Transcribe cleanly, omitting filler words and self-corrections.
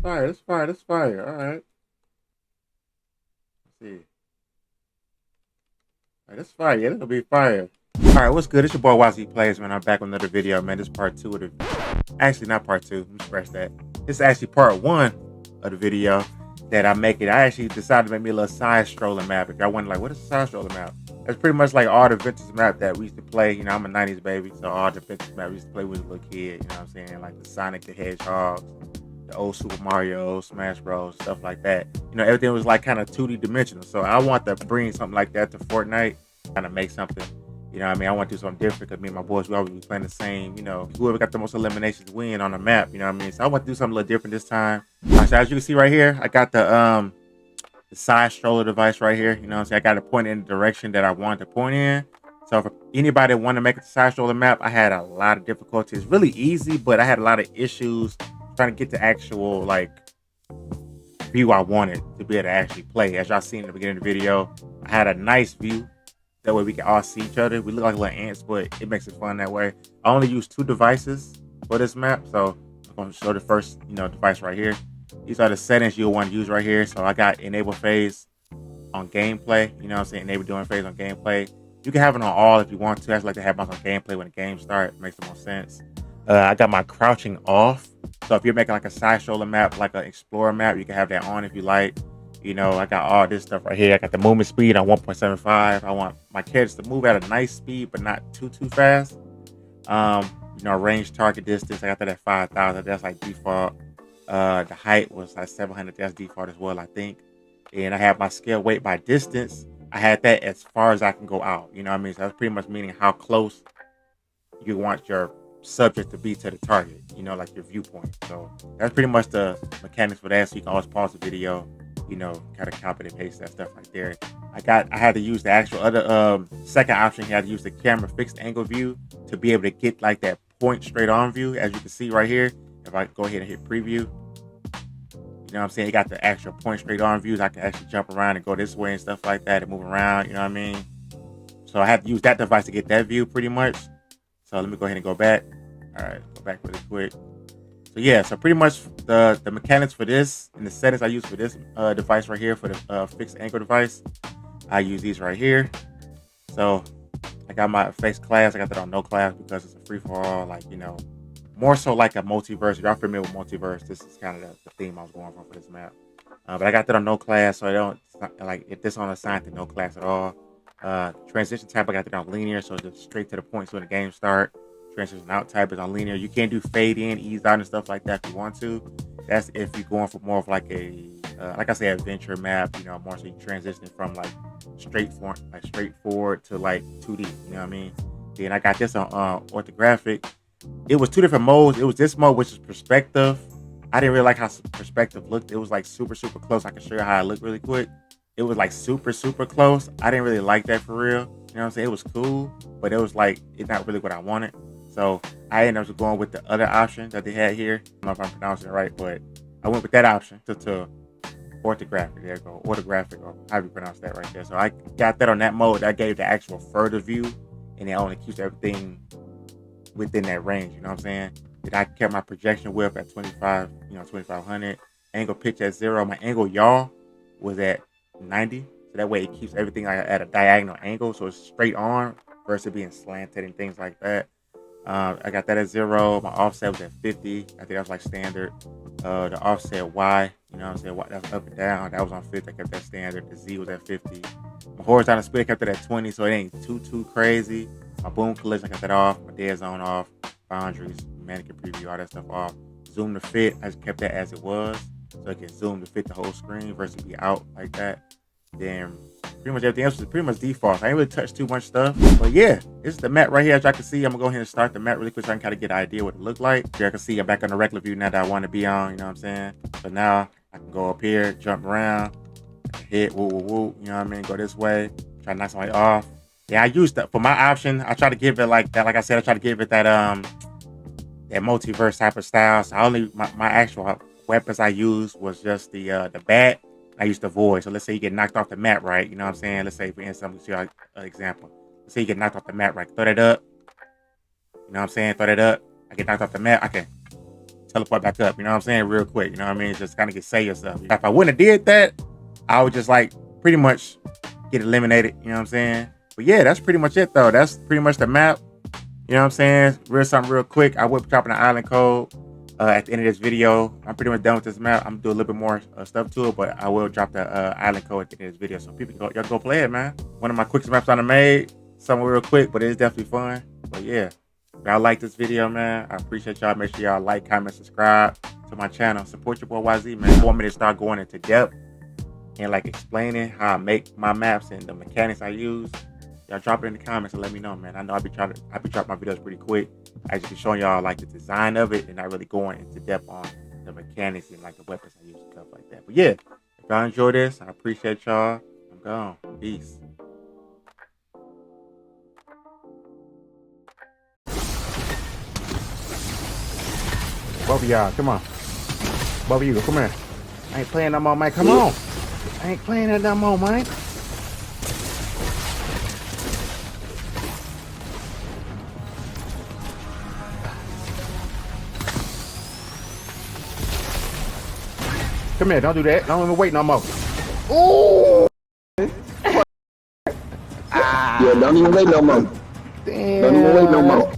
fire. That's fire. That's fire. All right. Let's see. All right, that's fire. Yeah, that'll be fire. All right, what's good? It's your boy YZ Plays, man. I'm back with another video, man. This is part two of the. Actually, not part two. Let me scratch that. This is actually part one of the video that I'm making. I actually decided to make me a little side stroller map. If y'all wonder, like, what is a side stroller map? That's pretty much like all the vintage map that we used to play. You know, I'm a 90s baby, so all the vintage map we used to play when we was a little kid. You know what I'm saying? Like the Sonic the Hedgehog, the old Super Mario, Smash Bros, stuff like that. You know, everything was like kind of 2D dimensional. So I want to bring something like that to Fortnite, kind of make something. You know what I mean? I want to do something different because me and my boys, we always be playing the same, you know, whoever got the most eliminations win on the map, you know what I mean? So I want to do something a little different this time. So as you can see right here, I got the side stroller device right here. You know what I'm saying? I got it pointed in the direction that I wanted to point in. So if anybody want to make a side stroller map, I had a lot of difficulties. Really easy, but I had a lot of issues trying to get the actual like view I wanted to be able to actually play. As y'all seen in the beginning of the video, I had a nice view. That way we can all see each other. We look like little ants, but it makes it fun that way. I only use 2 devices for this map. So I'm going to show the first, device right here. These are the settings you'll want to use right here. So I got enable phase on gameplay. You know what I'm saying? Enable doing phase on gameplay. You can have it on all if you want to. I just like to have mine on gameplay when the game starts. Makes the most sense. I got my crouching off. So if you're making like a side stroller map, like an explorer map, you can have that on if you like. You know, I got all this stuff right here. I got the movement speed on 1.75. I want my characters to move at a nice speed, but not too fast. Range target distance, I got that at 5,000. That's like default. The height was like 700. That's default as well, I think. And I have my scale weight by distance. I had that as far as I can go out. You know what I mean? So that's pretty much meaning how close you want your subject to be to the target. You know, like your viewpoint. So that's pretty much the mechanics for that. So you can always pause the video, kind of copy and paste that stuff right there. I had to use the actual other second option. You had to use the camera fixed angle view to be able to get like that point straight on view, as you can see right here. If I go ahead and hit preview, you know what I'm saying? You got the actual point straight on views. I can actually jump around and go this way and stuff like that and move around, you know what I mean? So I had to use that device to get that view pretty much. So let me go ahead and go back. All right, go back really quick. So yeah, so pretty much the mechanics for this and the settings I use for this device right here for the fixed angle device, I use these right here. So I got my face class. I got that on no class because it's a free for all. Like, more so like a multiverse. If y'all familiar with multiverse, this is kind of the theme I was going for this map. But I got that on no class, so I don't like if this on assigned to no class at all. Transition type, I got that on linear, so just straight to the point. So when the game start. Transition out type is on linear. You can't do fade in, ease out, and stuff like that if you want to. That's if you're going for more of like a, like I say, adventure map. More so you transitioning from like straightforward to like 2D. You know what I mean? Then I got this on orthographic. It was 2 different modes. It was this mode, which is perspective. I didn't really like how perspective looked. It was like super close. I can show you how it looked really quick. It was like super close. I didn't really like that for real. You know what I'm saying? It was cool, but it was like it's not really what I wanted. So I ended up going with the other option that they had here. I don't know if I'm pronouncing it right, but I went with that option to orthographic. There you go, orthographic, or how do you pronounce that right there? So I got that on that mode. That gave the actual further view, and it only keeps everything within that range. You know what I'm saying? Then I kept my projection width at 25, 2500. Angle pitch at 0. My angle yaw was at 90. So that way it keeps everything at a diagonal angle, so it's straight on versus being slanted and things like that. I got that at 0. My offset was at 50. I think that was like standard. The offset Y, you know what I'm saying? That's up and down. That was on 50. I kept that standard. The Z was at 50. My horizontal split, I kept it at 20, so it ain't too crazy. My boom collision, I kept that off. My dead zone off. Boundaries, mannequin preview, all that stuff off. Zoom to fit, I just kept that as it was. So it can zoom to fit the whole screen versus be out like that. Then pretty much everything else was pretty much default. I ain't really touched too much stuff. But yeah, this is the map right here. As y'all can see, I'm gonna go ahead and start the map really quick so I can kind of get an idea what it looked like. Here I can see I'm back on the regular view now that I want to be on, you know what I'm saying? So now I can go up here, jump around, hit woo, you know what I mean? Go this way, try to knock somebody off. Yeah, I used that for my option. I try to give it like that. Like I said, I try to give it that that multiverse type of style. So I only my actual weapons I used was just the bat. I used to void. So let's say you get knocked off the map, right? You know what I'm saying? Let's say for instance, let's see an example. Let's say you get knocked off the map, right? Throw that up. You know what I'm saying? Throw that up. I get knocked off the map. I can teleport back up. You know what I'm saying? Real quick. You know what I mean? Just kind of save yourself. If I wouldn't have did that, I would just like pretty much get eliminated. You know what I'm saying? But yeah, that's pretty much it though. That's pretty much the map. You know what I'm saying? Something real quick. I will be dropping an island code at the end of this video. I'm pretty much done with this map. I'm gonna do a little bit more stuff to it, but I will drop the island code at the end of this video, so people y'all go play it, man. One of my quickest maps I made. Something real quick, but it's definitely fun. But yeah, if y'all like this video, man, I appreciate y'all. Make sure y'all like, comment, subscribe to my channel. Support your boy YZ, man. If you want me to start going into depth and like explaining how I make my maps and the mechanics I use, y'all drop it in the comments and let me know, man. I know I be dropping my videos pretty quick. I just be showing y'all like the design of it and not really going into depth on the mechanics and like the weapons I use and stuff like that. But yeah, if y'all enjoy this, I appreciate y'all. I'm gone. Peace. Both of y'all, come on. Both of you, come here. I ain't playing no more, man. Come on. I ain't playing that no more, man. Come here, don't do that. Don't even wait no more. Ooh! Yeah, don't even wait no more. Damn. Don't even wait no more.